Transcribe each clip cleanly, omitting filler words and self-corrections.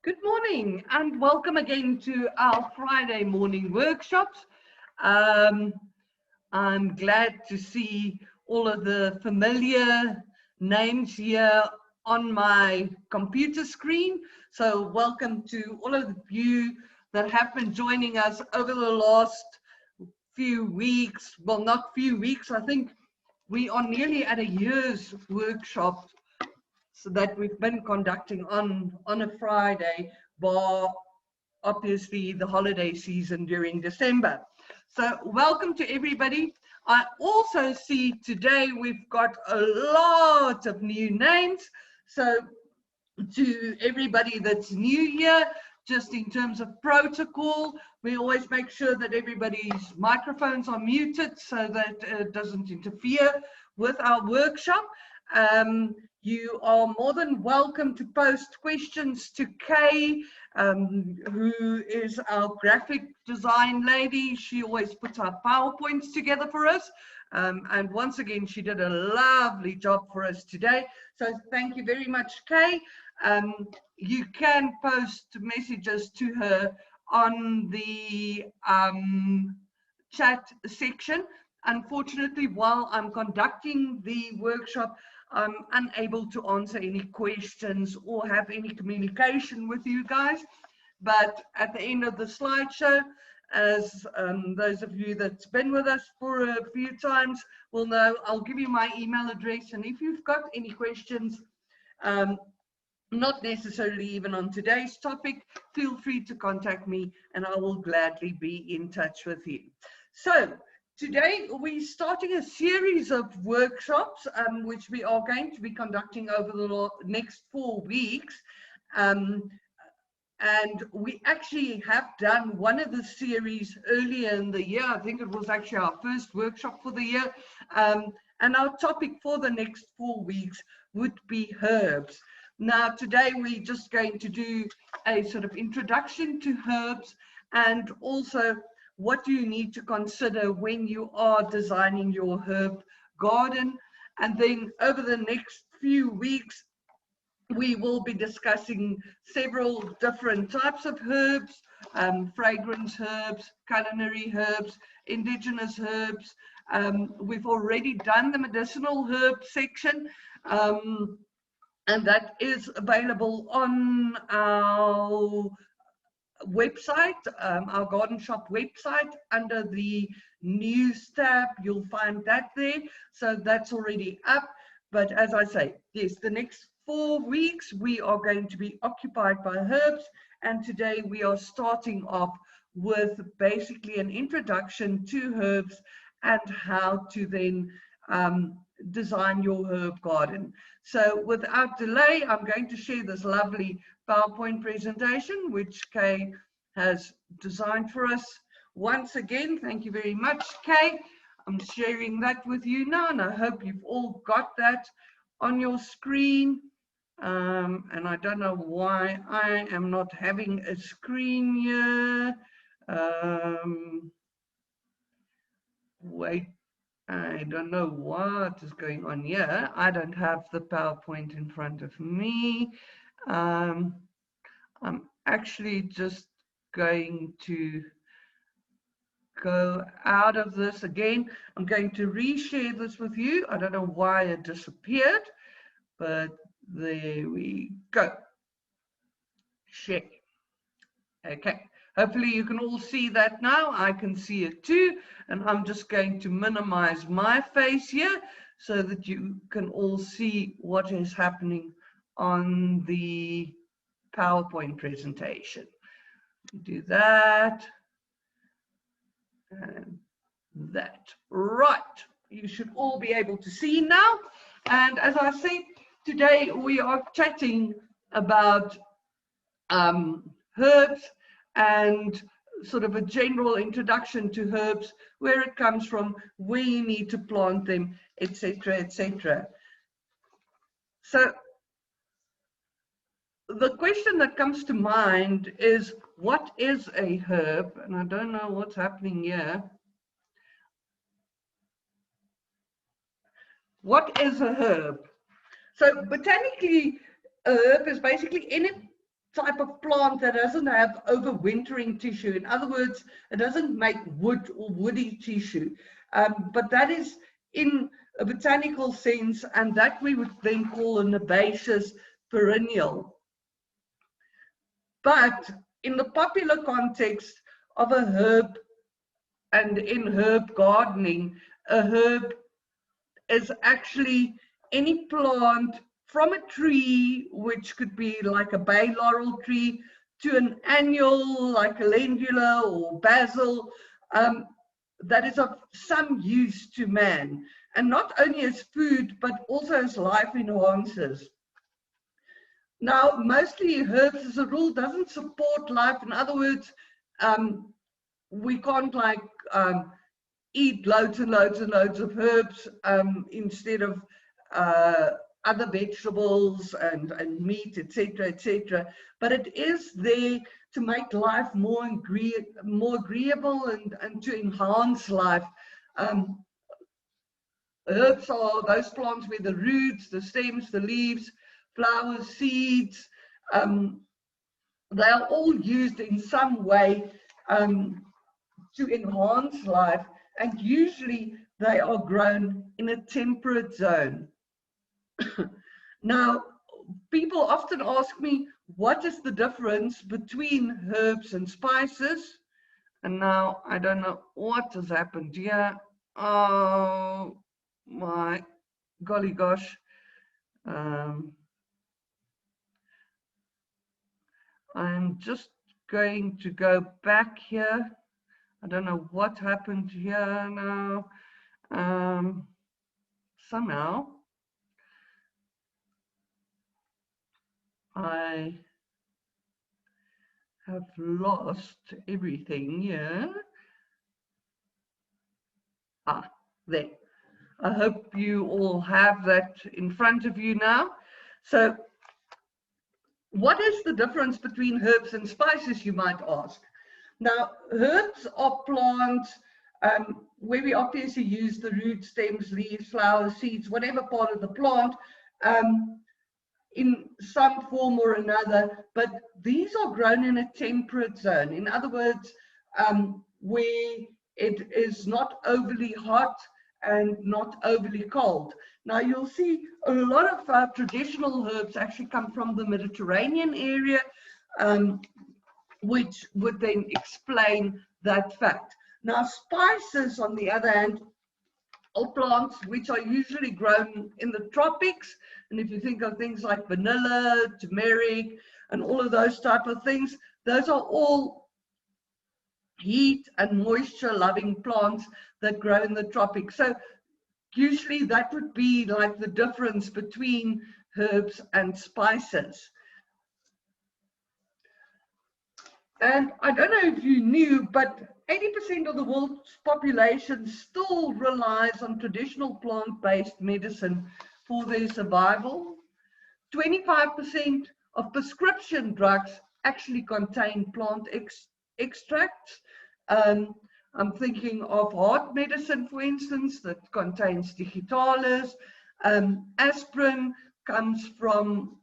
Good morning and welcome again to our Friday morning workshops. I'm glad to see all of the familiar names here on my computer screen. So welcome to all of you that have been joining us over the last few weeks. Well, not few weeks, I think we are nearly at a year's workshop so that we've been conducting on a Friday, bar obviously the holiday season during December. So welcome to everybody. I also see today we've got a lot of new names. So to everybody that's new here, just in terms of protocol, we always make sure that everybody's microphones are muted so that it doesn't interfere with our workshop. You are more than welcome to post questions to Kay, who is our graphic design lady. She always puts our PowerPoints together for us. And once again, she did a lovely job for us today. So thank you very much, Kay. You can post messages to her on the chat section. Unfortunately, while I'm conducting the workshop, I'm unable to answer any questions or have any communication with you guys. But at the end of the slideshow, as those of you that's been with us for a few times will know, I'll give you my email address. And if you've got any questions, not necessarily even on today's topic, feel free to contact me and I will gladly be in touch with you. So today we're starting a series of workshops which we are going to be conducting over the next 4 weeks. And we actually have done one of the series earlier in the year. I think it was actually our first workshop for the year. And our topic for the next 4 weeks would be herbs. Now, today we're just going to do a sort of introduction to herbs and also what do you need to consider when you are designing your herb garden. And then over the next few weeks, we will be discussing several different types of herbs, fragrance herbs, culinary herbs, indigenous herbs. We've already done the medicinal herb section, and that is available on our website, our GardenShop website, under the news tab. You'll find that there. So that's already up. But as I say, yes, the next 4 weeks we are going to be occupied by herbs, and today we are starting off with basically an introduction to herbs and how to then design your herb garden. So without delay, I'm going to share this lovely PowerPoint presentation which Kay has designed for us. Once again, thank you very much, Kay. I'm sharing that with you now, and I hope you've all got that on your screen. And I don't know why I am not having a screen here. Wait, I don't know what is going on here. I don't have the PowerPoint in front of me. I'm actually just going to go out of this again. I'm going to reshare this with you. I don't know why it disappeared, but there we go. Share. Okay. Hopefully you can all see that now. I can see it too. And I'm just going to minimize my face here so that you can all see what is happening on the PowerPoint presentation. Do that. And that. Right. You should all be able to see now. And as I said, today we are chatting about herbs and sort of a general introduction to herbs, where it comes from, where you need to plant them, etc., etc. So the question that comes to mind is, what is a herb? And I don't know what's happening here. What is a herb? So botanically, a herb is basically any type of plant that doesn't have overwintering tissue. In other words, it doesn't make wood or woody tissue. But that is in a botanical sense, and that we would then call an herbaceous perennial. But in the popular context of a herb and in herb gardening, a herb is actually any plant from a tree, which could be like a bay laurel tree, to an annual like a calendula or basil, that is of some use to man, and not only as food but also as life enhancers. Now, mostly herbs as a rule doesn't support life. In other words, we can't like eat loads and loads and loads of herbs instead of other vegetables and meat, etc., etc. But it is there to make life more agreeable and to enhance life. Herbs are those plants where the roots, the stems, the leaves, flowers, seeds, they are all used in some way to enhance life, and usually they are grown in a temperate zone. Now, people often ask me, what is the difference between herbs and spices? And now I don't know what has happened here. Oh my golly gosh. I'm just going to go back here. I don't know what happened here now. Somehow I have lost everything here. Ah, there. I hope you all have that in front of you now. So, what is the difference between herbs and spices, you might ask? Now, herbs are plants where we obviously use the roots, stems, leaves, flowers, seeds, whatever part of the plant in some form or another, but these are grown in a temperate zone. In other words, where it is not overly hot and not overly cold. Now you'll see a lot of traditional herbs actually come from the Mediterranean area, which would then explain that fact. Now spices, on the other hand, are plants which are usually grown in the tropics. And if you think of things like vanilla, turmeric, and all of those type of things, those are all heat and moisture loving plants that grow in the tropics. So usually that would be like the difference between herbs and spices. And I don't know if you knew, but 80% of the world's population still relies on traditional plant-based medicine for their survival. 25% of prescription drugs actually contain plant extracts. I'm thinking of heart medicine, for instance, that contains digitalis. Aspirin comes from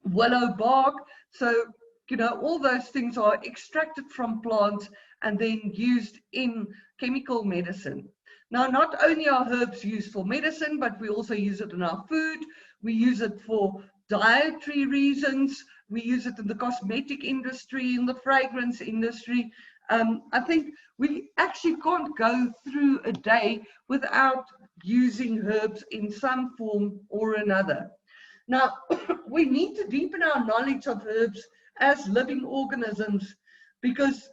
willow bark. So, you know, all those things are extracted from plants and then used in chemical medicine. Now, not only are herbs used for medicine, but we also use it in our food. We use it for dietary reasons. We use it in the cosmetic industry, in the fragrance industry. I think we actually can't go through a day without using herbs in some form or another. Now, we need to deepen our knowledge of herbs as living organisms, because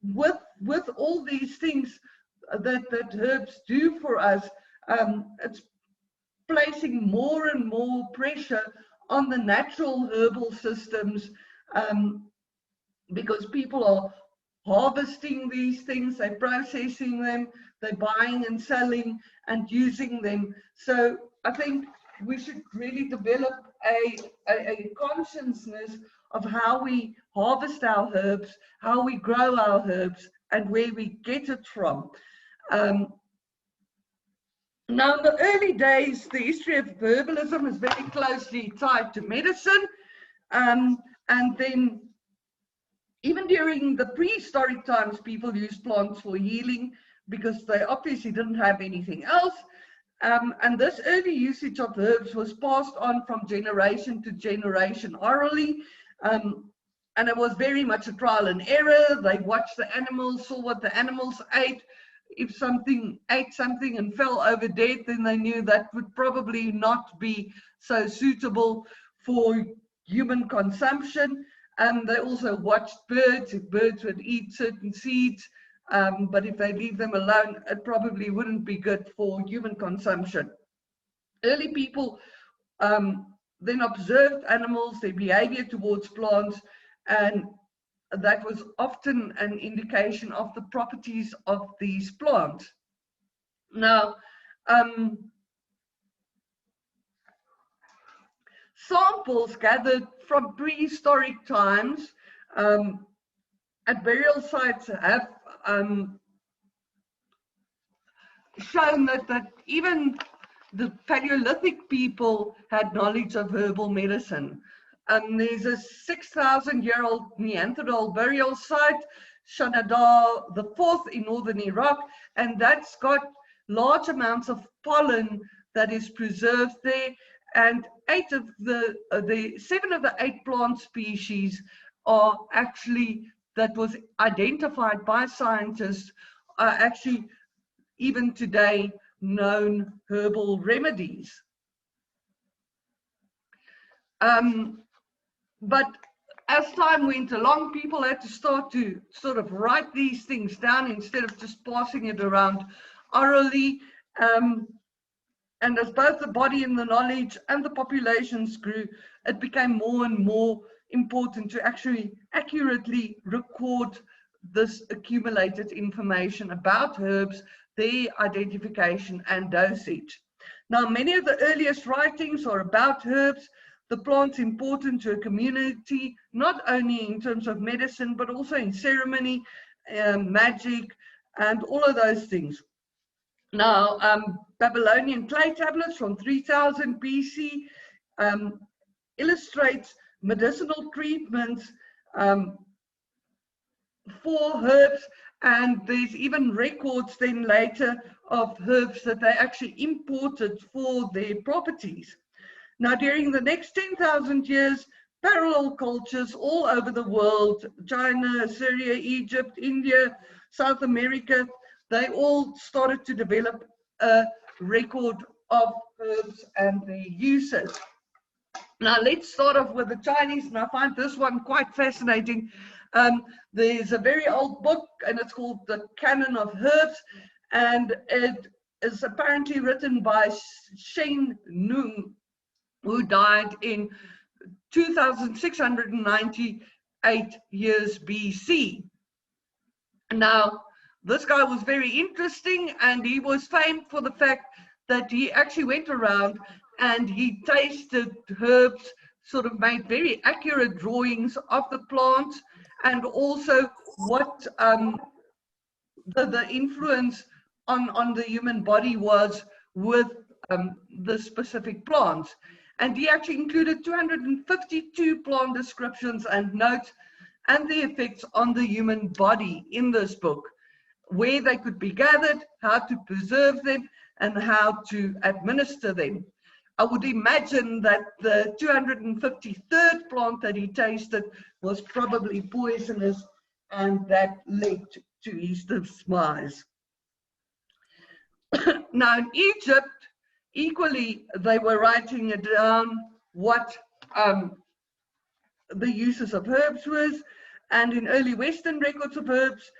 with all these things that herbs do for us, it's placing more and more pressure on the natural herbal systems, because people are harvesting these things, they're processing them, they're buying and selling and using them. So I think we should really develop a consciousness of how we harvest our herbs, how we grow our herbs, and where we get it from. Now, in the early days, the history of herbalism is very closely tied to medicine, and And then even during the prehistoric times, people used plants for healing because they obviously didn't have anything else. And this early usage of herbs was passed on from generation to generation orally. And it was very much a trial and error. They watched the animals, saw what the animals ate. If something ate something and fell over dead, then they knew that would probably not be so suitable for human consumption. And they also watched birds, if birds would eat certain seeds, but if they leave them alone, it probably wouldn't be good for human consumption. Early people then observed animals, their behavior towards plants, and that was often an indication of the properties of these plants. Now, samples gathered from prehistoric times at burial sites have shown that even the Paleolithic people had knowledge of herbal medicine. There's a 6,000-year-old Neanderthal burial site, Shanadar the IV in northern Iraq, and that's got large amounts of pollen that is preserved there. And 7 of the 8 plant species are actually, that was identified by scientists, are actually even today known herbal remedies. But as time went along, people had to start to sort of write these things down instead of just passing it around orally. And as both the body and the knowledge and the populations grew, it became more and more important to actually accurately record this accumulated information about herbs, their identification and dosage. Now, many of the earliest writings are about herbs, the plants important to a community, not only in terms of medicine, but also in ceremony, magic, and all of those things. Now, Babylonian clay tablets from 3000 BC illustrates medicinal treatments for herbs, and there's even records then later of herbs that they actually imported for their properties. Now, during the next 10,000 years, parallel cultures all over the world, China, Syria, Egypt, India, South America, they all started to develop a record of herbs and their uses. Now, let's start off with the Chinese, and I find this one quite fascinating. There's a very old book, and it's called the Canon of Hertz, and it is apparently written by Shen Nung, who died in 2698 years BC. Now, this guy was very interesting, and he was famed for the fact that he actually went around and he tasted herbs, sort of made very accurate drawings of the plants, and also what the influence on the human body was with the specific plants. And he actually included 252 plant descriptions and notes and the effects on the human body in this book, where they could be gathered, how to preserve them, and how to administer them. I would imagine that the 253rd plant that he tasted was probably poisonous, and that led to his demise. Now, in Egypt, equally, they were writing it down what the uses of herbs was, and in early Western records of herbs,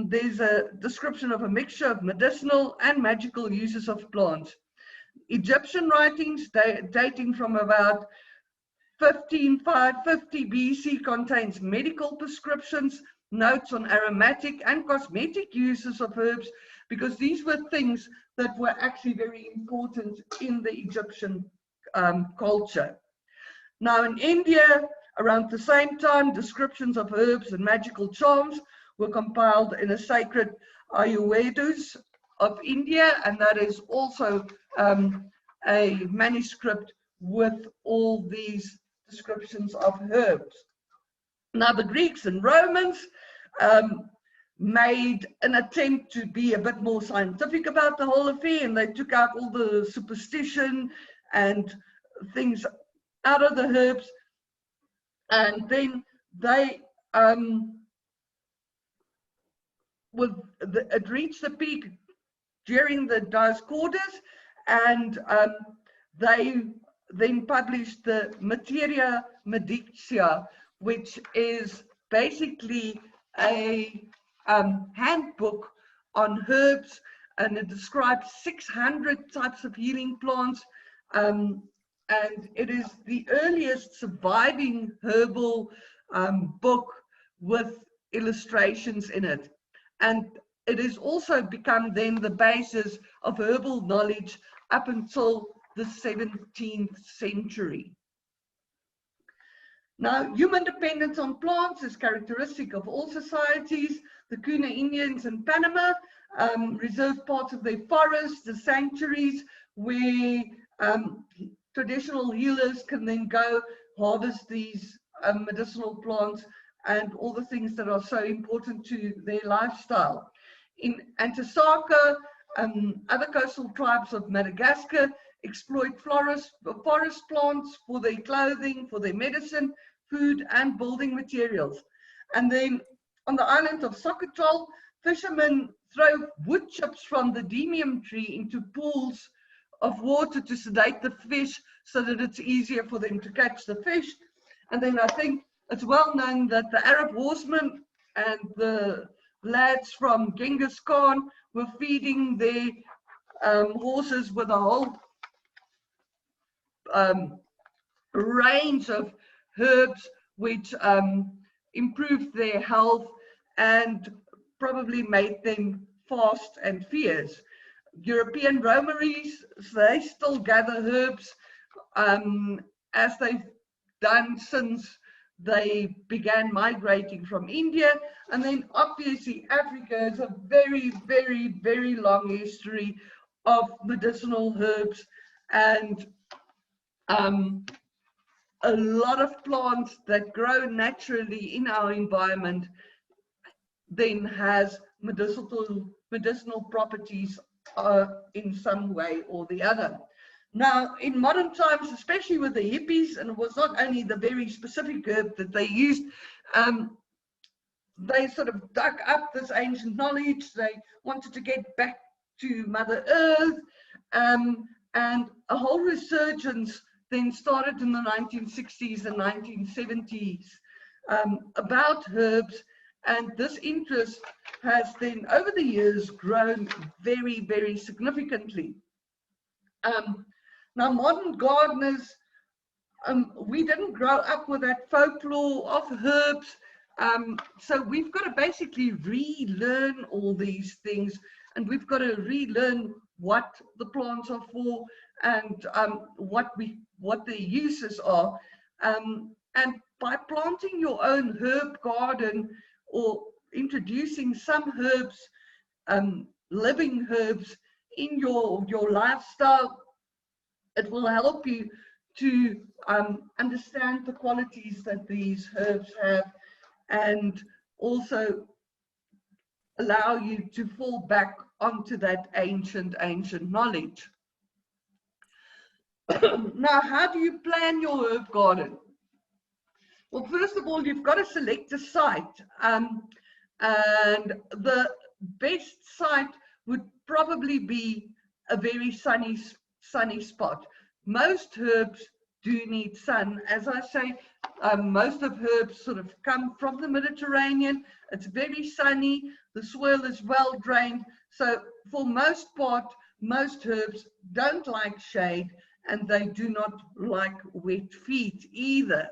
there's a description of a mixture of medicinal and magical uses of plants. Egyptian writings dating from about 15550 BC contains medical prescriptions, notes on aromatic and cosmetic uses of herbs, because these were things that were actually very important in the Egyptian culture. Now, in India, around the same time, descriptions of herbs and magical charms were compiled in a sacred Ayurvedus of India, and that is also a manuscript with all these descriptions of herbs. Now, the Greeks and Romans made an attempt to be a bit more scientific about the whole affair, and they took out all the superstition and things out of the herbs, and then they it reached the peak during the Dies Quarters, and they then published the Materia Medicia, which is basically a handbook on herbs, and it describes 600 types of healing plants, and it is the earliest surviving herbal book with illustrations in it. And it has also become then the basis of herbal knowledge up until the 17th century. Now, human dependence on plants is characteristic of all societies. The Kuna Indians in Panama reserve parts of their forests, the sanctuaries, where traditional healers can then go harvest these medicinal plants and all the things that are so important to their lifestyle. In Antasaka, other coastal tribes of Madagascar exploit forest plants for their clothing, for their medicine, food, and building materials. And then on the island of Socotrol, fishermen throw wood chips from the demium tree into pools of water to sedate the fish so that it's easier for them to catch the fish. And then I think it's well known that the Arab horsemen and the lads from Genghis Khan were feeding their horses with a whole range of herbs which improved their health and probably made them fast and fierce. European romaries, they still gather herbs as they've done since they began migrating from India. And then obviously Africa has a very, very, very long history of medicinal herbs, and a lot of plants that grow naturally in our environment then has medicinal properties in some way or the other. Now, in modern times, especially with the hippies, and it was not only the very specific herb that they used, they sort of dug up this ancient knowledge. They wanted to get back to Mother Earth, and a whole resurgence then started in the 1960s and 1970s about herbs, and this interest has then over the years grown very, very significantly. Now, modern gardeners, we didn't grow up with that folklore of herbs, so we've got to basically relearn all these things, and we've got to relearn what the plants are for and what their uses are. And by planting your own herb garden or introducing some herbs, living herbs in your lifestyle, it will help you to understand the qualities that these herbs have, and also allow you to fall back onto that ancient knowledge. Now, how do you plan your herb garden? Well, first of all, you've got to select a site, and the best site would probably be a very sunny spot. Most herbs do need sun. As I say, most of herbs sort of come from the Mediterranean. It's very sunny, the soil is well drained, so for most part, most herbs don't like shade, and they do not like wet feet either.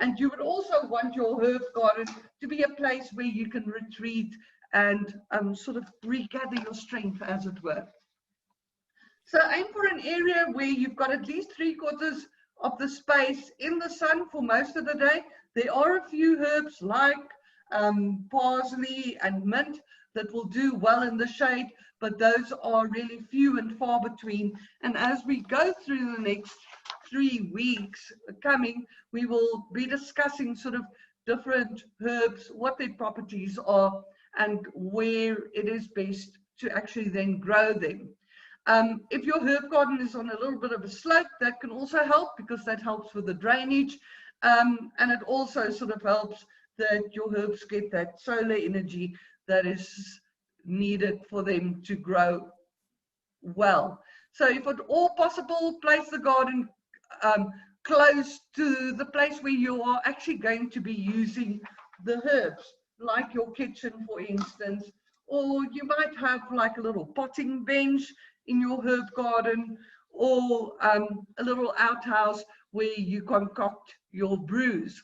And you would also want your herb garden to be a place where you can retreat and sort of regather your strength, as it were. So aim for an area where you've got at least 3/4 of the space in the sun for most of the day. There are a few herbs like parsley and mint that will do well in the shade, but those are really few and far between. And as we go through the next 3 weeks coming, we will be discussing sort of different herbs, what their properties are, and where it is best to actually then grow them. If your herb garden is on a little bit of a slope, that can also help, because that helps with the drainage, and it also sort of helps that your herbs get that solar energy that is needed for them to grow well. So if at all possible, place the garden close to the place where you are actually going to be using the herbs, like your kitchen, for instance, or you might have like a little potting bench in your herb garden, or a little outhouse where you concoct your brews.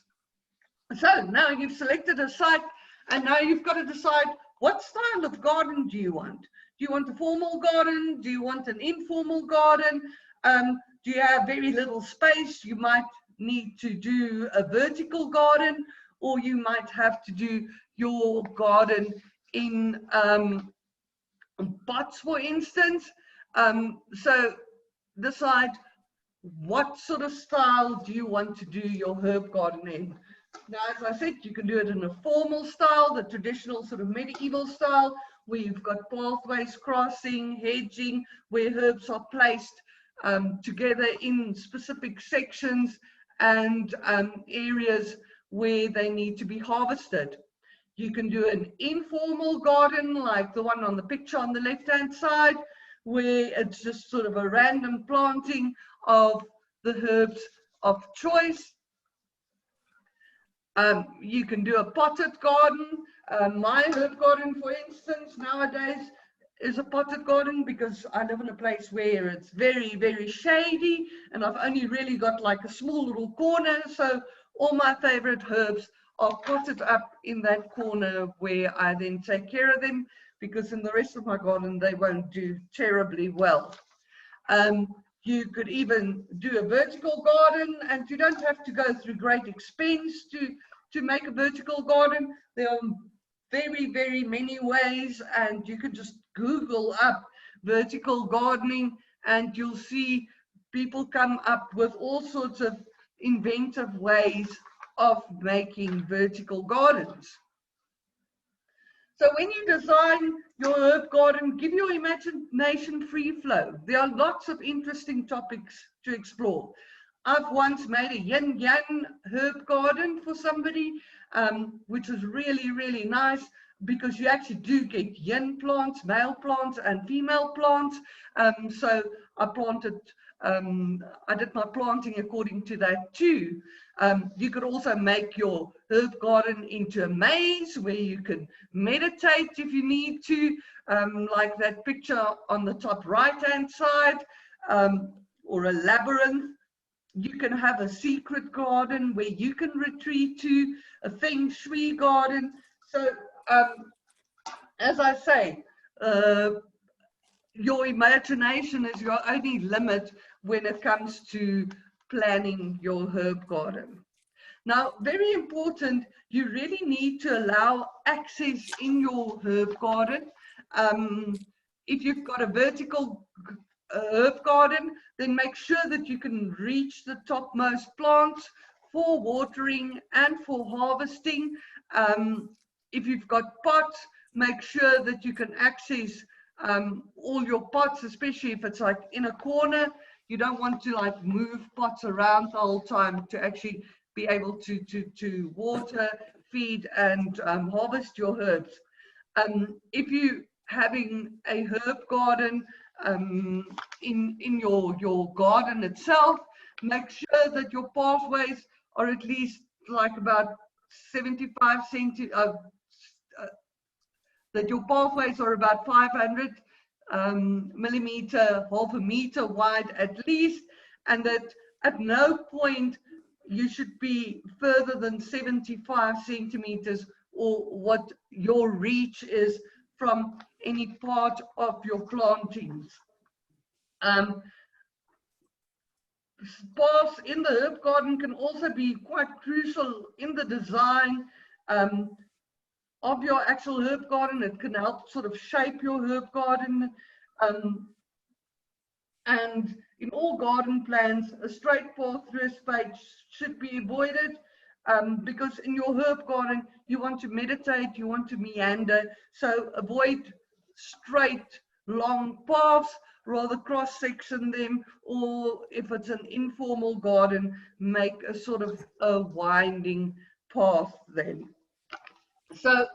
So now you've selected a site, and now you've got to decide, what style of garden do you want? Do you want a formal garden? Do you want an informal garden? Do you have very little space? You might need to do a vertical garden, or you might have to do your garden in pots, for instance. So decide, what sort of style do you want to do your herb garden in? Now, as I said, you can do it in a formal style, the traditional sort of medieval style, where you've got pathways crossing, hedging, where herbs are placed together in specific sections and areas where they need to be harvested. You can do an informal garden, like the one on the picture on the left-hand side, where it's just sort of a random planting of the herbs of choice. You can do a potted garden. My herb garden, for instance, nowadays is a potted garden, because I live in a place where it's very, very shady, and I've only really got like a small little corner. So all my favorite herbs are potted up in that corner, where I then take care of them, because in the rest of my garden, they won't do terribly well. You could even do a vertical garden, and you don't have to go through great expense to make a vertical garden. There are very, very many ways, and you can just Google up vertical gardening, and you'll see people come up with all sorts of inventive ways of making vertical gardens. So when you design your herb garden, give your imagination free flow. There are lots of interesting topics to explore. I've once made a yin-yang herb garden for somebody, which was really, really nice, because you actually do get yin plants, male plants, and female plants. So I planted, I did my planting according to that too. You could also make your herb garden into a maze where you can meditate if you need to, like that picture on the top right-hand side, or a labyrinth. You can have a secret garden where you can retreat to, a feng shui garden. So, as I say, your imagination is your only limit when it comes to planning your herb garden. Now, very important, you really need to allow access in your herb garden. If you've got a vertical herb garden, then make sure that you can reach the topmost plants for watering and for harvesting. If you've got pots, make sure that you can access all your pots, especially if it's like in a corner. You don't want to like move pots around the whole time to actually be able to water, feed, and harvest your herbs. If you're having a herb garden in your garden itself, make sure that your pathways are at least like about 75 centimeters, that your pathways are about 500 millimeter, half a meter wide at least, and that at no point you should be further than 75 centimeters, or what your reach is from any part of your plantings. Paths in the herb garden can also be quite crucial in the design of your actual herb garden. It can help sort of shape your herb garden. And in all garden plans, a straight path through a space should be avoided. because in your herb garden, you want to meditate, you want to meander. So avoid straight, long paths, rather cross-section them, or if it's an informal garden, make a sort of a winding path then. So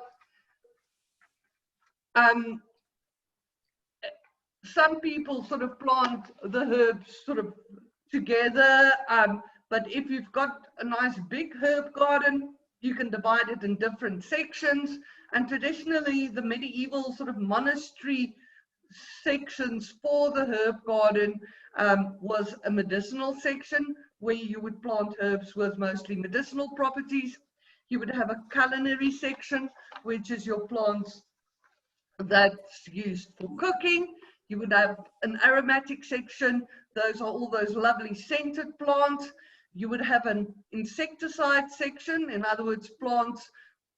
some people sort of plant the herbs sort of together, but if you've got a nice big herb garden, you can divide it in different sections. And traditionally, the medieval sort of monastery sections for the herb garden was a medicinal section where you would plant herbs with mostly medicinal properties. You would have a culinary section, which is your plants that's used for cooking. You would have an aromatic section. Those are all those lovely scented plants. You would have an insecticide section, in other words, plants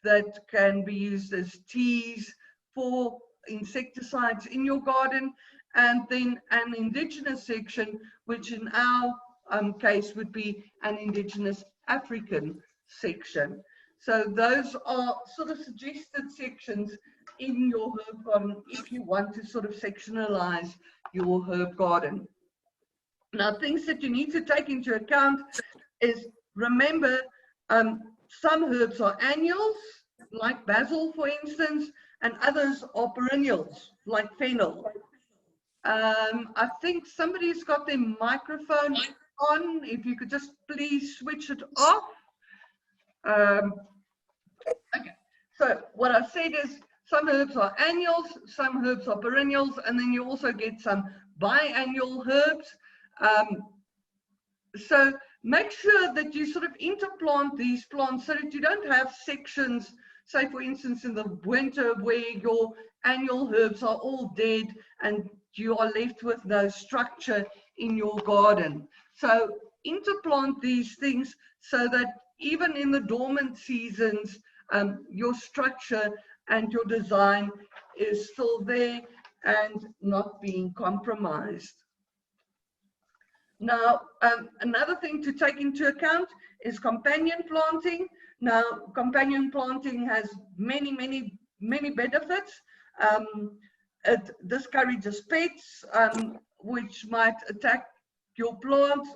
that can be used as teas for insecticides in your garden. And then an indigenous section, which in our case would be an indigenous African section. So those are sort of suggested sections in your herb garden if you want to sort of sectionalize your herb garden. Now, things that you need to take into account is, remember, some herbs are annuals, like basil, for instance, and others are perennials, like fennel. I think somebody's got their microphone on. If you could just please switch it off. Okay, so what I said is some herbs are annuals, some herbs are perennials, and then you also get some biannual herbs. So make sure that you sort of interplant these plants so that you don't have sections, say for instance in the winter, where your annual herbs are all dead and you are left with no structure in your garden. So interplant these things so that even in the dormant seasons, your structure and your design is still there and not being compromised. Now, another thing to take into account is companion planting. Now, companion planting has many benefits. It discourages pests, which might attack your plants,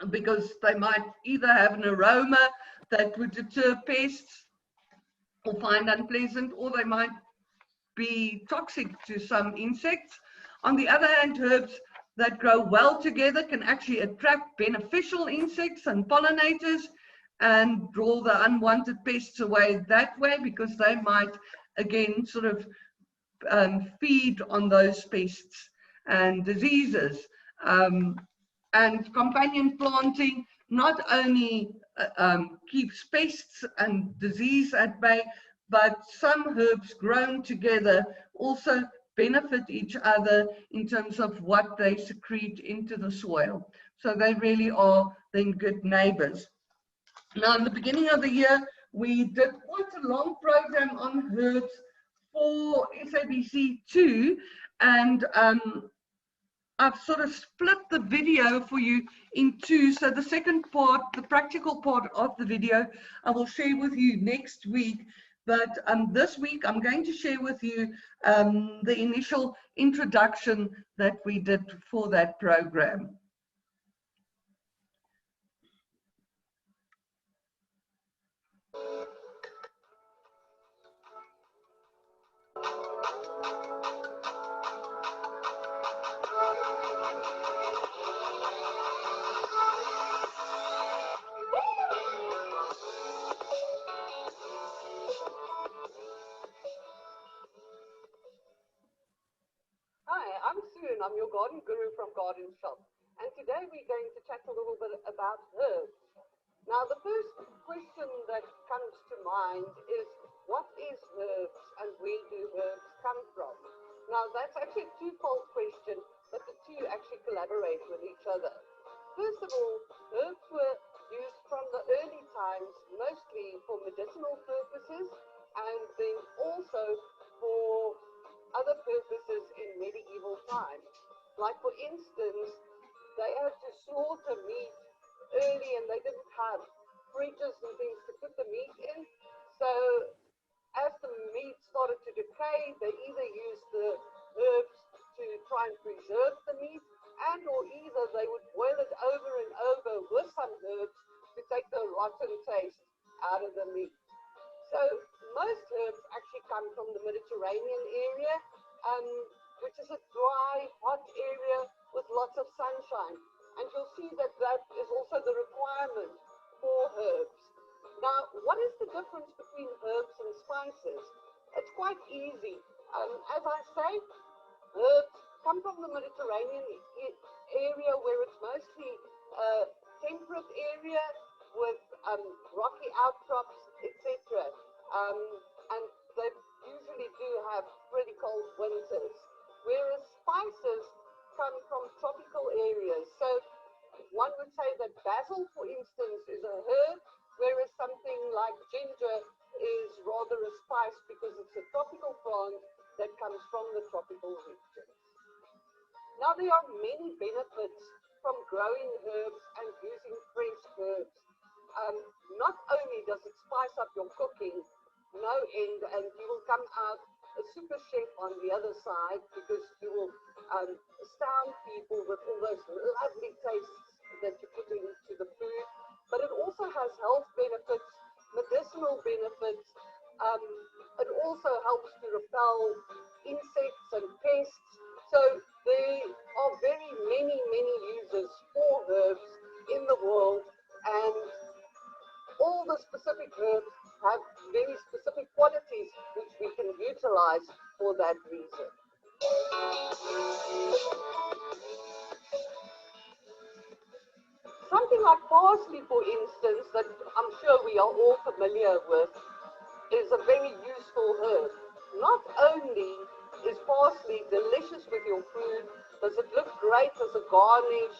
because they might either have an aroma that would deter pests or find unpleasant, or they might be toxic to some insects. On the other hand, herbs that grow well together can actually attract beneficial insects and pollinators and draw the unwanted pests away that way, because they might again sort of feed on those pests and diseases. And companion planting not only keeps pests and disease at bay, but some herbs grown together also benefit each other in terms of what they secrete into the soil. So they really are then good neighbors. Now, in the beginning of the year, we did quite a long program on herbs for SABC2, and I've sort of split the video for you in two. So the second part, the practical part of the video, I will share with you next week. But this week, I'm going to share with you the initial introduction that we did for that program. I'm your garden guru from GardenShop, and today we're going to chat a little bit about herbs. Now, the first question that comes to mind is, what is herbs and where do herbs come from? Now, that's actually a twofold question, but the two actually collaborate with each other. First of all, herbs were used from the early times mostly for medicinal purposes, and then also for other purposes in medieval times. Like, for instance, they had to slaughter meat early and they didn't have fridges and things to put the meat in. So as the meat started to decay, they either used the herbs to try and preserve the meat, and or either they would boil it over and over with some herbs to take the rotten taste out of the meat. So most herbs actually come from the Mediterranean area, which is a dry, hot area with lots of sunshine. And you'll see that that is also the requirement for herbs. Now, what is the difference between herbs and spices? It's quite easy. As I say, herbs come from the Mediterranean area where it's mostly a temperate area with rocky outcrops, etc. And they usually do have pretty cold winters, whereas spices come from tropical areas. So one would say that basil, for instance, is a herb, whereas something like ginger is rather a spice because it's a tropical plant that comes from the tropical regions. Now, there are many benefits from growing herbs and using fresh herbs. Not only does it spice up your cooking, no end, and you will come out a super chef on the other side because you will astound people with all those lovely tastes that you put into the food. But it also has health benefits, medicinal benefits. It also helps to repel insects and pests. So there are very many uses for herbs in the world, and all the specific herbs have very specific qualities which we can utilize for that reason. Something like parsley, for instance, that I'm sure we are all familiar with, is a very useful herb. Not only is parsley delicious with your food, does it look great as a garnish,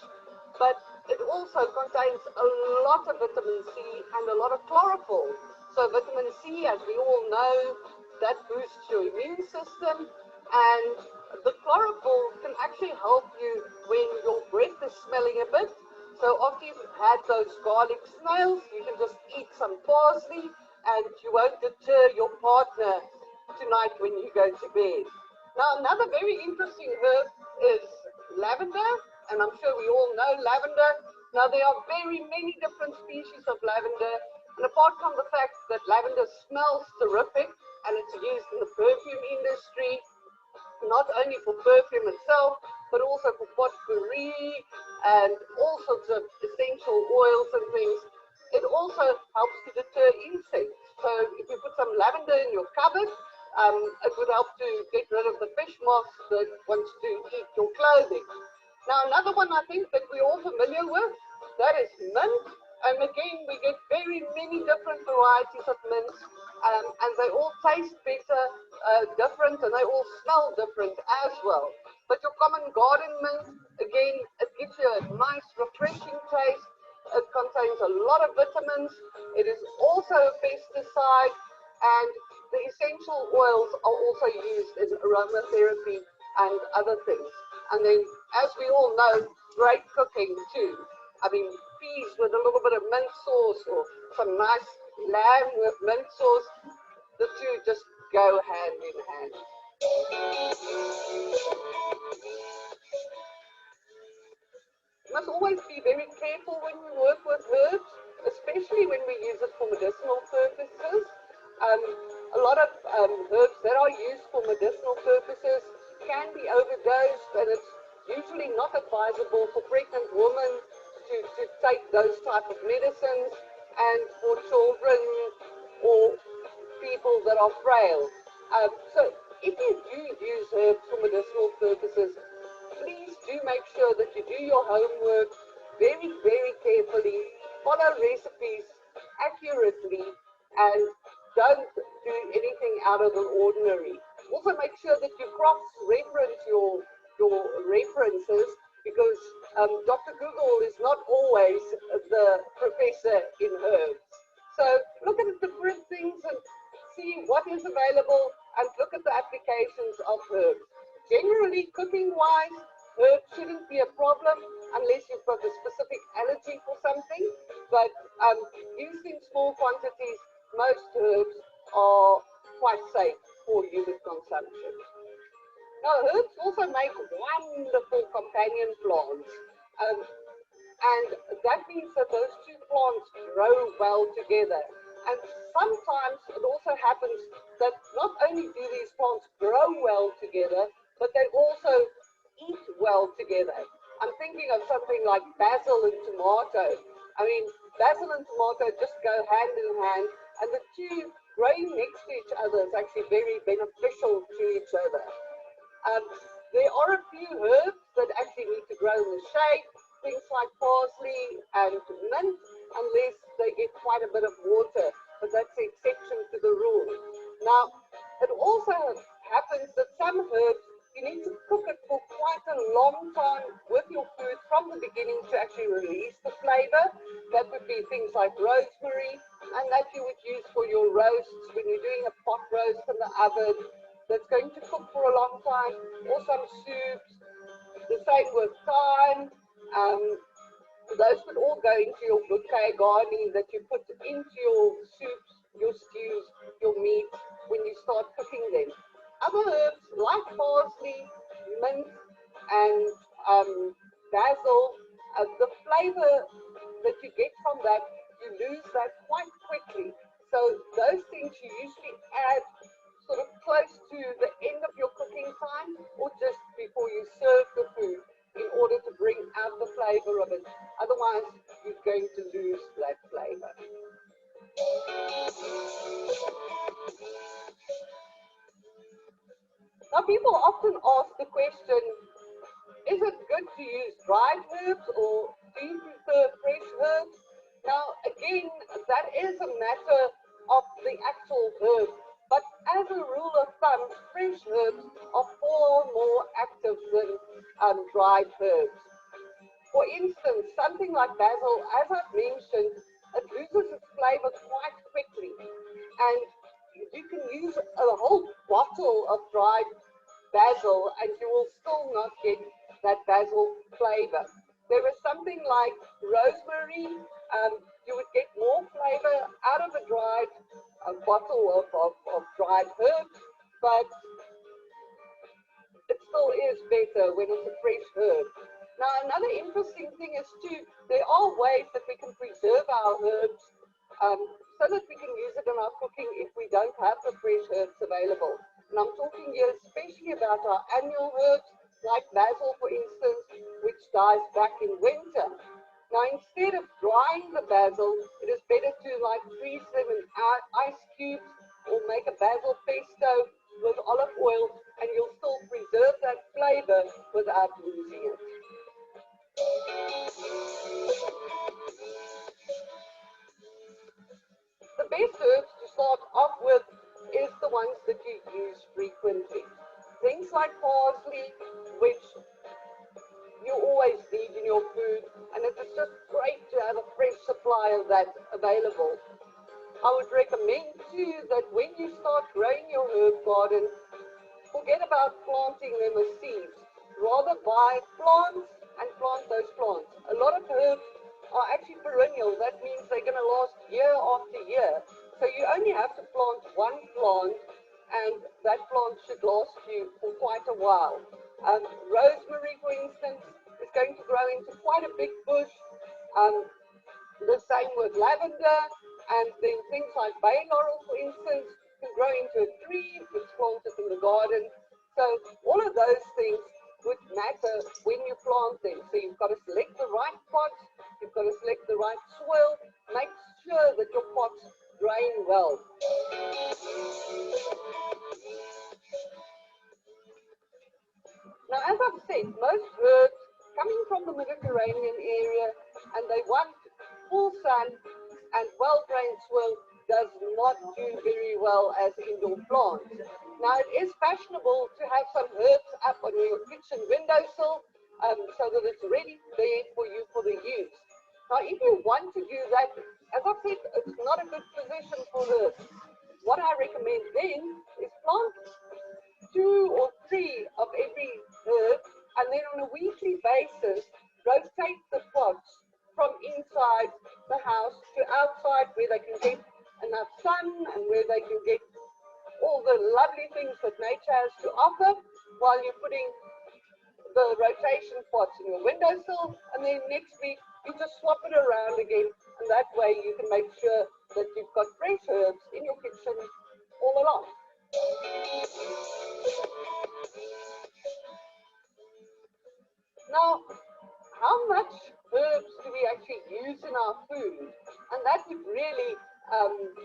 but it also contains a lot of vitamin C and a lot of chlorophyll. So vitamin C, as we all know, that boosts your immune system, and the chlorophyll can actually help you when your breath is smelling a bit. So after you've had those garlic snails, you can just eat some parsley and you won't deter your partner tonight when you go to bed. Now, another very interesting herb is lavender, and I'm sure we all know lavender. Now, there are very many different species of lavender, and apart from the fact that lavender smells terrific and it's used in the perfume industry, not only for perfume itself, but also for potpourri and all sorts of essential oils and things. It also helps to deter insects. So if you put some lavender in your cupboard, it would help to get rid of the fish moths that wants to eat your clothing. Now, another one I think that we're all familiar with, that is mint. And again, we get very many different varieties of mint, and they all taste better, different, and they all smell different as well. But your common garden mint, again, it gives you a nice, refreshing taste. It contains a lot of vitamins. It is also a pesticide, and the essential oils are also used in aromatherapy and other things. And then, as we all know, great cooking too. I mean, peas with a little bit of mint sauce or some nice lamb with mint sauce, the two just go hand in hand. You must always be very careful when we work with herbs, especially when we use it for medicinal purposes. A lot of herbs that are used for medicinal purposes can be overdosed, and it's usually not advisable for pregnant women to take those type of medicines, and for children or people that are frail. So if you do use herbs for medicinal purposes, please do make sure that you do your homework very carefully, follow recipes accurately, and don't do anything out of the ordinary. Also make sure that you cross-reference your references, because Dr. Google is not always the professor in herbs. So look at the different things and see what is available, and look at the applications of herbs. Generally, cooking-wise, herbs shouldn't be a problem unless you've got a specific allergy for something, but used in small quantities, most herbs are quite safe for human consumption. Now, herbs also make wonderful companion plants, and that means that those two plants grow well together. And sometimes it also happens that not only do these plants grow well together, but they also eat well together. I'm thinking of something like basil and tomato. I mean, basil and tomato just go hand in hand, and the two growing next to each other is actually very beneficial to each other. There are a few herbs that actually need to grow in the shade, things like parsley and mint, unless they get quite a bit of water, but that's the exception to the rule. Now, it also happens that some herbs, you need to cook it for quite a long time with your food from the beginning to actually release the flavor. That would be things like rosemary, and that you would use for your roasts when you're doing a pot roast in the oven. That's going to cook for a long time, or some soups. The same with thyme. Those would all go into your bouquet garni that you put into your soups, your stews, your meat when you start cooking them. Other herbs like parsley, mint, and basil, the flavor that you get from that, you lose that quite quickly. So those things you usually add sort of close to the end of your cooking time or just before you serve the food in order to bring out the flavor of it. Otherwise, you're going to lose that flavor. Now, people often ask the question, is it good to use dried herbs or do you prefer fresh herbs? Now, again, that is a matter of the actual herb. But as a rule of thumb, fresh herbs are far more active than dried herbs. For instance, something like basil, as I've mentioned, it loses its flavor quite quickly. And you can use a whole bottle of dried basil and you will still not get that basil flavor. There is something like rosemary, you would get more flavor out of a dried bottle of dried herbs, but it still is better when it's a fresh herb. Now, another interesting thing is too, there are ways that we can preserve our herbs so that we can use it in our cooking if we don't have the fresh herbs available. And I'm talking here especially about our annual herbs, like basil, for instance, which dies back in winter. Now, instead of drying the basil, it is better to like freeze them in ice cubes or make a basil pesto with olive oil, and you'll still preserve that flavor without losing it. The best herbs to start off with is the ones that you use frequently. Things like parsley, which you always need in your food, and it is just great to have a fresh supply of that available. I would recommend too that when you start growing your herb garden, forget about planting them as seeds. Rather buy plants and plant those plants. A lot of herbs are actually perennial. That means they're going to last year after year. So you only have to plant one plant, and that plant should last you for quite a while. Rosemary, for instance, is going to grow into quite a big bush. The same with lavender, and then things like bay laurel, for instance, can grow into a tree if it's planted in the garden. So all of those things would matter when you plant them. So you've got to select the right pots, you've got to select the right soil, make sure that your pots drain well. Now, as I've said, most herbs coming from the Mediterranean area, and they want full sun and well-drained soil, does not do very well as indoor plants. Now, it is fashionable to have some herbs up on your kitchen windowsill so that it's ready there for you for the use. Now, if you want to do that, as I said, it's not a good position for herbs. What I recommend then is plant 2 or 3 of every herb, and then on a week spaces, rotate the pots from inside the house to outside where they can get enough sun and where they can get all the lovely things that nature has to offer, while you're putting the rotation pots in your windowsill, and then next week you just swap it around again, and that way you can make sure that you've got fresh herbs in your kitchen all along. Now, how much herbs do we actually use in our food? And that would really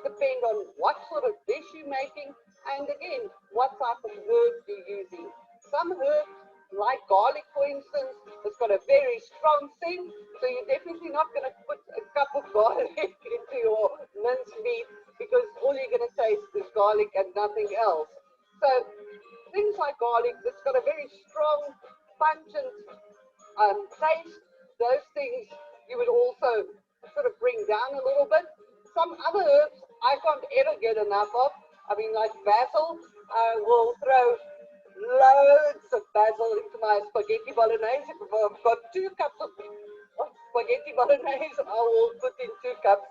depend on what sort of dish you're making, and again, what type of herbs you're using. Some herbs, like garlic for instance, has got a very strong scent, so you're definitely not going to put a cup of garlic into your minced meat, because all you're going to taste is garlic and nothing else. So things like garlic, that's got a very strong, pungent taste, those things you would also sort of bring down a little bit. Some other herbs I can't ever get enough of. I mean, like basil, I will throw loads of basil into my spaghetti bolognese. If I've got 2 cups of spaghetti bolognese, I will put in 2 cups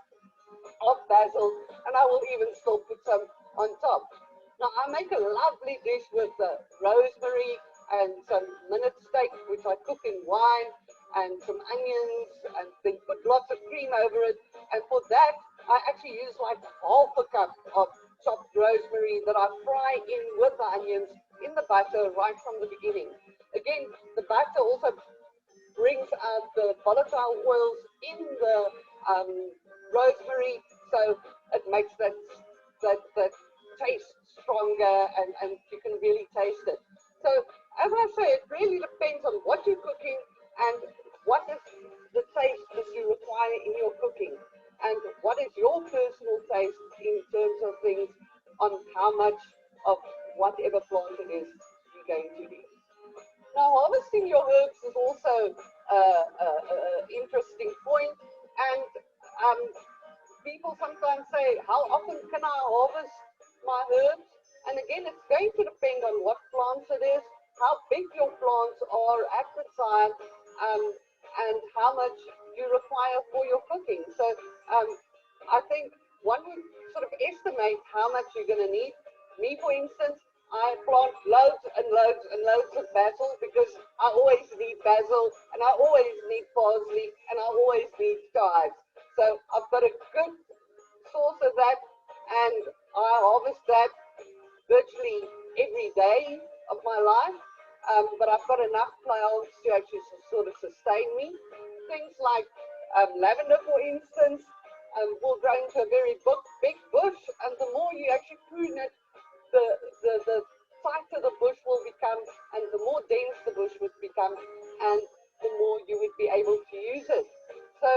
of basil, and I will even still put some on top. Now, I make a lovely dish with rosemary and some minute steak, which I cook in wine, and some onions, and then put lots of cream over it. And for that, I actually use like half a cup of chopped rosemary that I fry in with the onions in the butter right from the beginning. Again, the butter also brings out the volatile oils in the rosemary, so it makes that taste stronger, and you can really taste it. So, as I say, it really depends on what you're cooking and what is the taste that you require in your cooking, and what is your personal taste in terms of things on how much of whatever plant it is you're going to use. Now, harvesting your herbs is also an interesting point, and people sometimes say, how often can I harvest my herbs? And again, it's going to depend on what plants it is, how big your plants are at the time, and how much you require for your cooking. So I think one would sort of estimate how much you're going to need. Me, for instance, I plant loads and loads and loads of basil, because I always need basil, and I always need parsley, and I always need chives. So I've got a good source of that, and I harvest that virtually every day of my life, but I've got enough plants to actually sort of sustain me. Things like lavender, for instance, will grow into a very big bush, and the more you actually prune it, the tighter the bush will become, and the more dense the bush would become, and the more you would be able to use it. So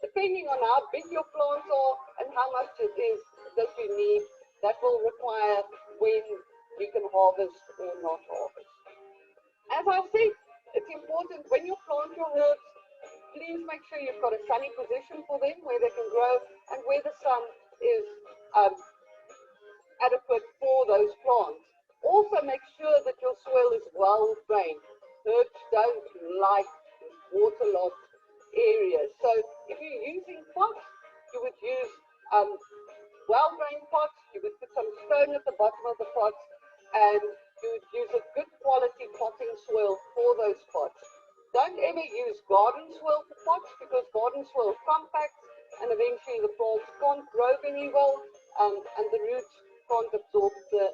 depending on how big your plants are and how much it is that you need, that will require when you can harvest or not harvest. As I said, it's important when you plant your herbs, please make sure you've got a sunny position for them where they can grow, and where the sun is adequate for those plants. Also make sure that your soil is well drained. Herbs don't like waterlogged areas. So if you're using pots, you would use well-drained pots. You would put some stone at the bottom of the pots, and you would use a good quality potting soil for those pots. Don't ever use garden soil for pots, because garden soil compacts, and eventually the plants can't grow very well, and the roots can't absorb the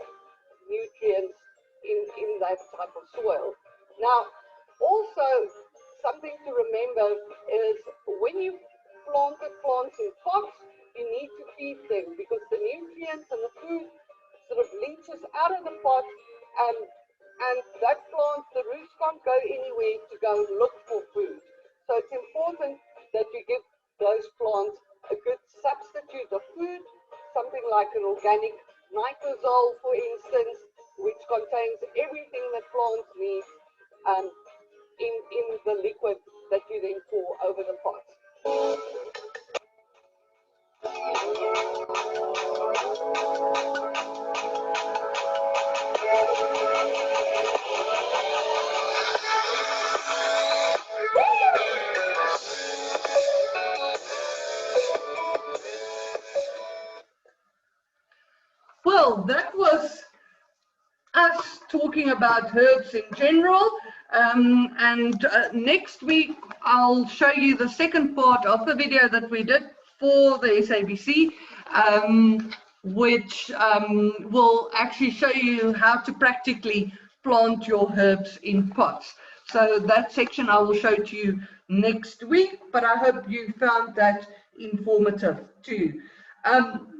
nutrients in that type of soil. Now, also something to remember is when you planted plants in pots, you need to feed them, because the nutrients and the food sort of leaches out of the pot, and that plant, the roots can't go anywhere to go and look for food. So it's important that you give those plants a good substitute of food, something like an organic nitrosol, for instance, which contains everything that plants need in the liquid that you then pour over the pot. that was us talking about herbs in general. Next week, I'll show you the second part of the video that we did for the SABC, which will actually show you how to practically plant your herbs in pots. So that section I will show to you next week, but I hope you found that informative too.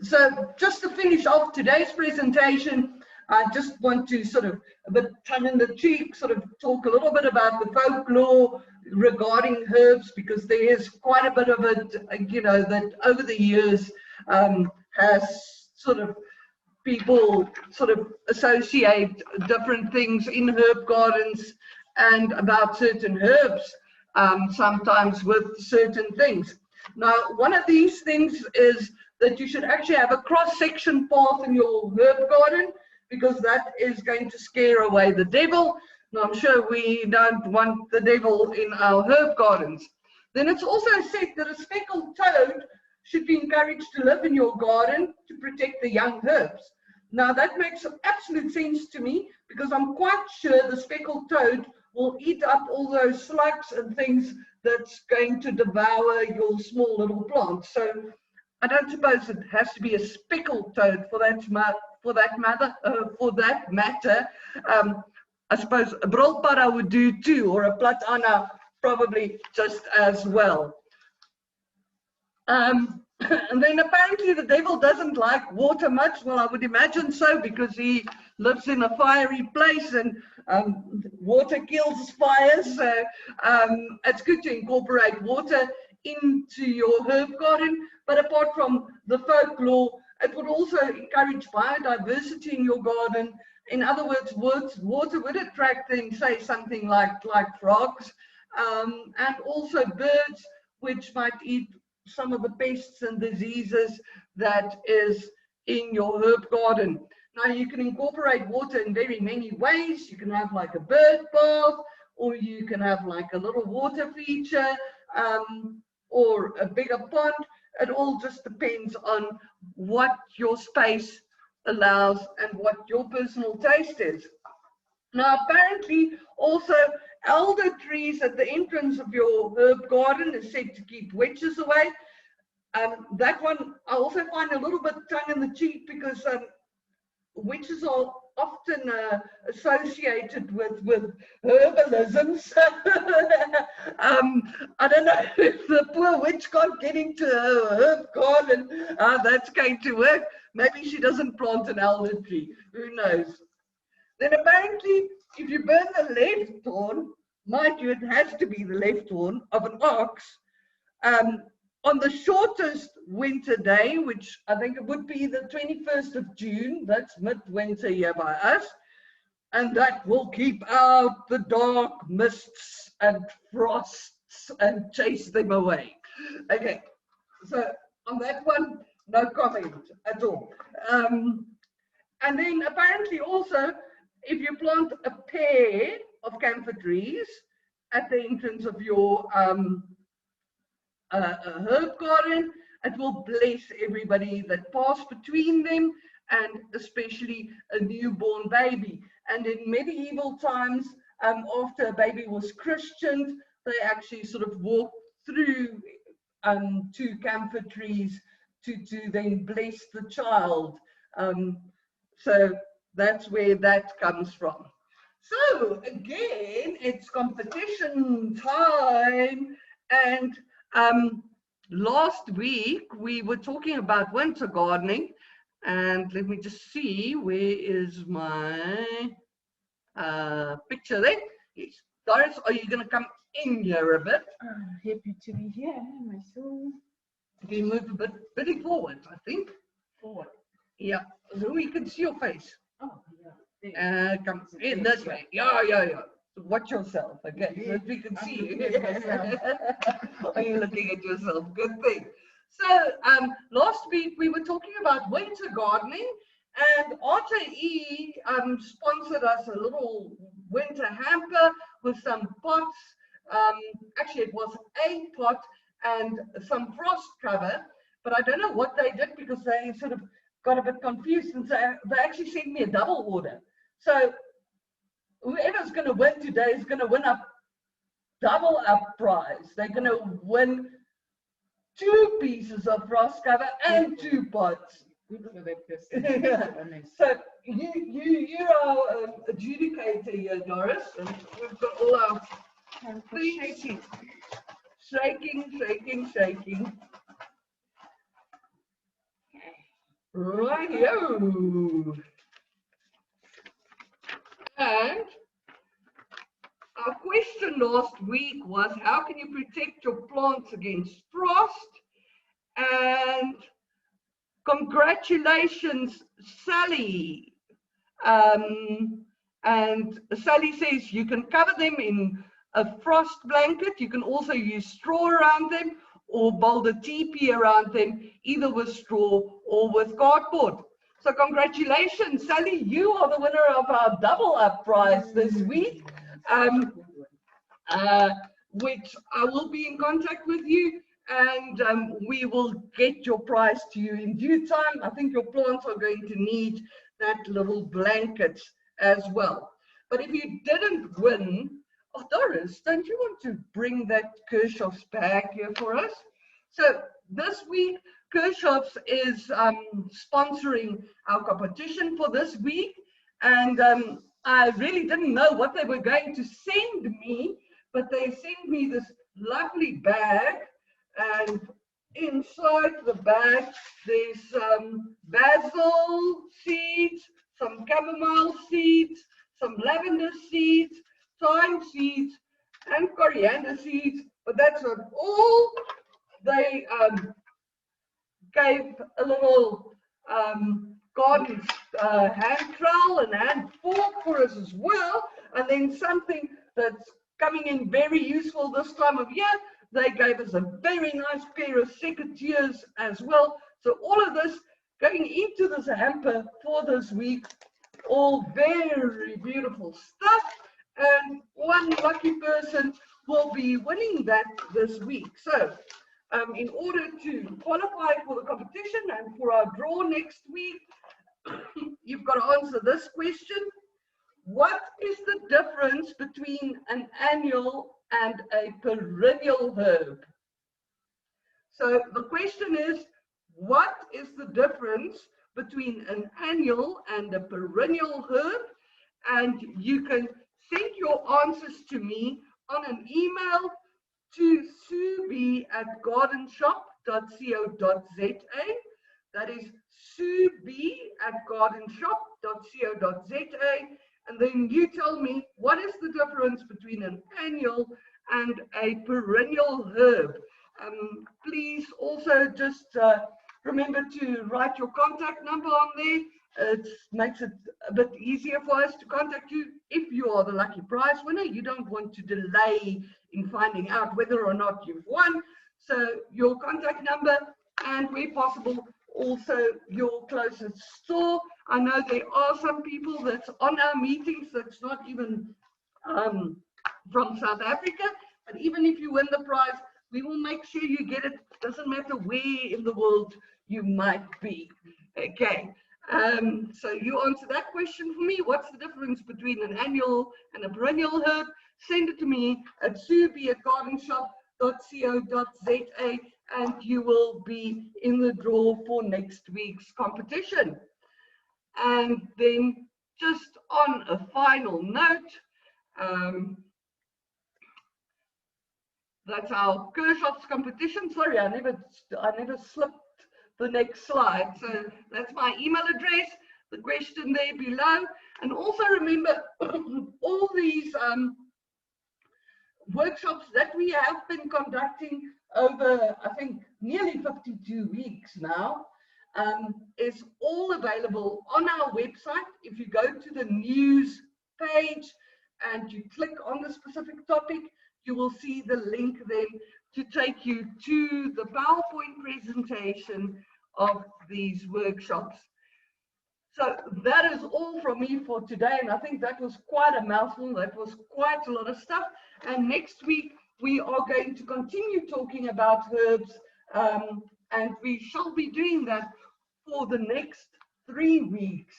So just to finish off today's presentation, I just want to sort of, a bit tongue in the cheek, sort of talk a little bit about the folklore regarding herbs, because there is quite a bit of it, you know, that over the years has sort of people sort of associate different things in herb gardens and about certain herbs, sometimes with certain things. Now, one of these things is that you should actually have a cross-section path in your herb garden, because that is going to scare away the devil. And I'm sure we don't want the devil in our herb gardens. Then it's also said that a speckled toad should be encouraged to live in your garden to protect the young herbs. Now that makes absolute sense to me, because I'm quite sure the speckled toad will eat up all those slugs and things that's going to devour your small little plants. So I don't suppose it has to be a speckled toad for that matter. I suppose a brilpara would do too, or a platana probably just as well. And then apparently the devil doesn't like water much. Well, I would imagine so, because he lives in a fiery place, and water kills fires. So it's good to incorporate water into your herb garden. But apart from the folklore, it would also encourage biodiversity in your garden. In other words, water would attract things, say something like frogs, and also birds, which might eat some of the pests and diseases that is in your herb garden. Now, you can incorporate water in very many ways. You can have like a bird bath, or you can have like a little water feature, or a bigger pond. It all just depends on what your space allows and what your personal taste is. Now, apparently, also elder trees at the entrance of your herb garden is said to keep witches away. That one I also find a little bit tongue in the cheek, because witches are often associated with herbalism. So, I don't know if the poor witch can't get into her herb garden, that's going to work. Maybe she doesn't plant an elder tree. Who knows? Then apparently, if you burn the left horn, mind you, it has to be the left horn of an ox, on the shortest winter day, which I think it would be the 21st of June, that's midwinter here by us, and that will keep out the dark mists and frosts and chase them away. Okay, so on that one, no comment at all. And then apparently also, if you plant a pair of camphor trees at the entrance of your a herb garden, it will bless everybody that pass between them, and especially a newborn baby. And in medieval times, after a baby was christened, they actually sort of walked through two camphor trees to then bless the child. So that's where that comes from. So again, it's competition time, and last week we were talking about winter gardening, and let me just see, where is my picture there? Yes. Doris, are you going to come in here a bit? Happy to be here, myself. Can you move a bit forward, I think? Forward. Yeah, so we can see your face. Oh, yeah. Come in this way. Yeah. Watch yourself, okay? So we can see you. Are you looking at yourself? Good thing. So last week we were talking about winter gardening, and RTE sponsored us a little winter hamper with some pots. Actually, it was a pot and some frost cover, but I don't know what they did, because they sort of got a bit confused, and so they actually sent me a double order. So whoever's going to win today is going to win a double up prize. They're going to win 2 pieces of frost cover and 2 pots. Good for that person. So you're our adjudicator here, Doris, and we've got all our things shaking. Rightio. And our question last week was, how can you protect your plants against frost? And congratulations, Sally. And Sally says you can cover them in a frost blanket. You can also use straw around them or build a teepee around them, either with straw or with cardboard. So congratulations, Sally. You are the winner of our double up prize this week, which I will be in contact with you, and we will get your prize to you in due time. I think your plants are going to need that little blanket as well. But if you didn't win, oh, Doris, don't you want to bring that Kirchhoff's bag here for us? So this week, Kirchhoff's is sponsoring our competition for this week, and I really didn't know what they were going to send me, but they sent me this lovely bag, and inside the bag there's basil seeds, some chamomile seeds, some lavender seeds, thyme seeds, and coriander seeds. But that's not all. They gave a little garden hand trowel and hand fork for us as well, and then something that's coming in very useful this time of year, they gave us a very nice pair of secateurs as well. So all of this going into this hamper for this week, all very beautiful stuff, and one lucky person will be winning that this week. So in order to qualify for the competition and for our draw next week, you've got to answer this question. What is the difference between an annual and a perennial herb? So the question is, what is the difference between an annual and a perennial herb? And you can send your answers to me on an email to subi@gardenshop.co.za. That is subi@gardenshop.co.za. And then you tell me what is the difference between an annual and a perennial herb. Please also just remember to write your contact number on there. It makes it a bit easier for us to contact you if you are the lucky prize winner. You don't want to delay in finding out whether or not you've won. So your contact number, and where possible, also your closest store. I know there are some people that's on our meetings that's not even from South Africa, but even if you win the prize, we will make sure you get it. Doesn't matter where in the world you might be. Okay, so you answer that question for me. What's the difference between an annual and a perennial herb? Send it to me at subi@gardenshop.co.za, and you will be in the draw for next week's competition. And then just on a final note, that's our Kirchhoff's competition. Sorry, I never slipped the next slide. So that's my email address, the question there below. And also remember, all these workshops that we have been conducting over, I think, nearly 52 weeks now, is all available on our website. If you go to the news page and you click on the specific topic, you will see the link then to take you to the PowerPoint presentation of these workshops. So that is all from me for today, and I think that was quite a mouthful. That was quite a lot of stuff. And next week we are going to continue talking about herbs, and we shall be doing that for the next 3 weeks,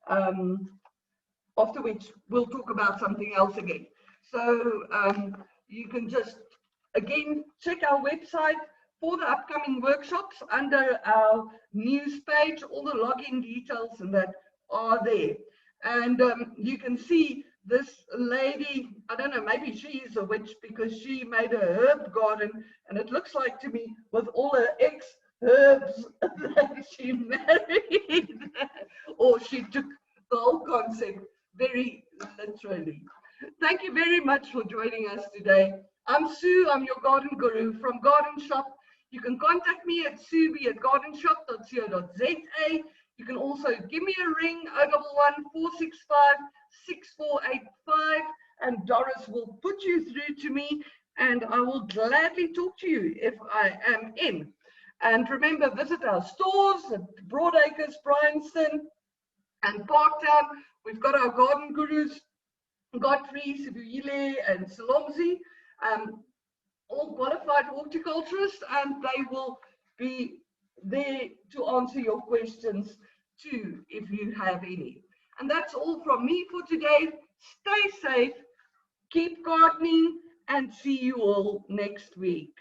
after which we'll talk about something else again. So you can just, again, check our website for the upcoming workshops. Under our news page, all the login details and that are there. And you can see this lady, I don't know, maybe she is a witch because she made a herb garden, and it looks like to me with all her ex-herbs that she married, or she took the whole concept very literally. Thank you very much for joining us today. I'm Sue, I'm your garden guru from GardenShop. You can contact me at subi@gardenshop.co.za. You can also give me a ring, 011 465 6485, and Doris will put you through to me, and I will gladly talk to you if I am in. And remember, visit our stores at Broadacres, Bryanston, and Parktown. We've got our garden gurus, Godfrey, Sibuile, and Salomzi, all qualified horticulturists, and they will be there to answer your questions too, if you have any. And that's all from me for today. Stay safe, keep gardening, and see you all next week.